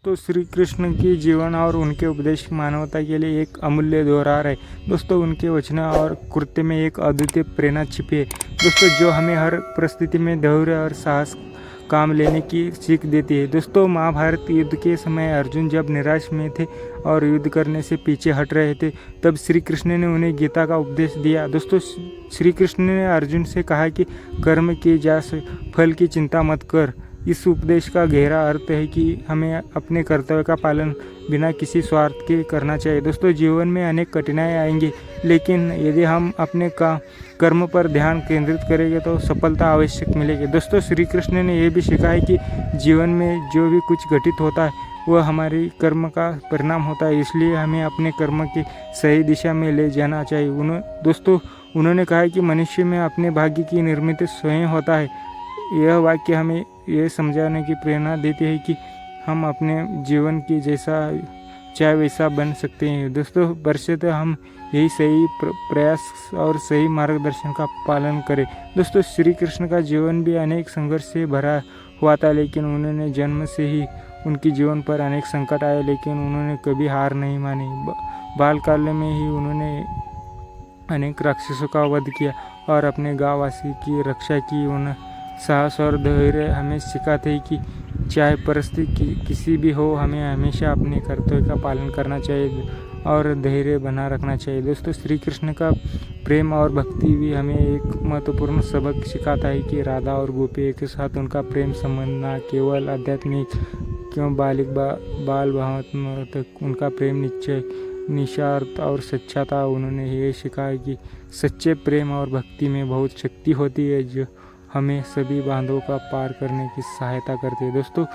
दोस्तों श्री कृष्ण की जीवन और उनके उपदेश मानवता के लिए एक अमूल्य दोहरार है। दोस्तों उनके वचन और कृत्य में एक अद्वितीय प्रेरणा छिपी है दोस्तों, जो हमें हर परिस्थिति में धैर्य और साहस काम लेने की सीख देती है। दोस्तों महाभारत युद्ध के समय अर्जुन जब निराश में थे और युद्ध करने से पीछे हट रहे थे, तब श्री कृष्ण ने उन्हें गीता का उपदेश दिया। दोस्तों श्री कृष्ण ने अर्जुन से कहा कि कर्म की जा फल की चिंता मत कर। इस उपदेश का गहरा अर्थ है कि हमें अपने कर्तव्य का पालन बिना किसी स्वार्थ के करना चाहिए। दोस्तों जीवन में अनेक कठिनाइयाँ आएंगी, लेकिन यदि हम अपने कर्म पर ध्यान केंद्रित करेंगे तो सफलता आवश्यक मिलेगी। दोस्तों श्री कृष्ण ने यह भी सीखा है कि जीवन में जो भी कुछ घटित होता है वह हमारी कर्म का परिणाम होता है, इसलिए हमें अपने कर्म की सही दिशा में ले जाना चाहिए। दोस्तों उन्होंने कहा है कि मनुष्य में अपने भाग्य की निर्मित स्वयं होता है। यह वाक्य हमें यह समझाने की प्रेरणा देते हैं कि हम अपने जीवन की जैसा चाहे वैसा बन सकते हैं। दोस्तों बशर्ते हम यही सही प्रयास और सही मार्गदर्शन का पालन करें। दोस्तों श्री कृष्ण का जीवन भी अनेक संघर्ष से भरा हुआ था, लेकिन उन्होंने जन्म से ही उनके जीवन पर अनेक संकट आए, लेकिन उन्होंने कभी हार नहीं मानी। बालकाल में ही उन्होंने अनेक राक्षसों का वध किया और अपने गाँववासी की रक्षा की। उन्हें साहस और धैर्य हमें सिखाते हैं कि चाहे परिस्थिति किसी भी हो, हमें हमेशा अपने कर्तव्य का पालन करना चाहिए और धैर्य बना रखना चाहिए। दोस्तों श्री कृष्ण का प्रेम और भक्ति भी हमें एक महत्वपूर्ण सबक सिखाता है कि राधा और गोपी के साथ उनका प्रेम संबंध न केवल आध्यात्मिक क्यों बाल भावनात्मक उनका प्रेम निस्वार्थ और सच्चा था। उन्होंने ये सीखा है कि सच्चे प्रेम और भक्ति में बहुत शक्ति होती है, जो हमें सभी बांधों का पार करने की सहायता करते हैं। दोस्तों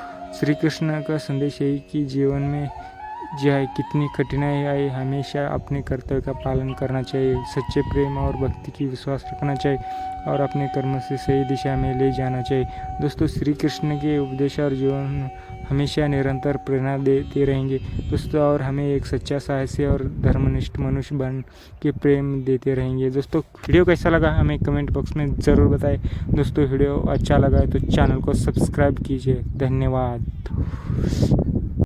श्री कृष्ण का संदेश यही कि जीवन में चाहे कितनी कठिनाई आए, हमेशा अपने कर्तव्य का पालन करना चाहिए, सच्चे प्रेम और भक्ति की विश्वास रखना चाहिए और अपने कर्म से सही दिशा में ले जाना चाहिए। दोस्तों श्री कृष्ण के उपदेश और जीवन हमेशा निरंतर प्रेरणा देते रहेंगे दोस्तों, और हमें एक सच्चा साहसी और धर्मनिष्ठ मनुष्य बन के प्रेम देते रहेंगे। दोस्तों वीडियो कैसा लगा हमें कमेंट बॉक्स में ज़रूर बताएं। दोस्तों वीडियो अच्छा लगा है तो चैनल को सब्सक्राइब कीजिए। धन्यवाद।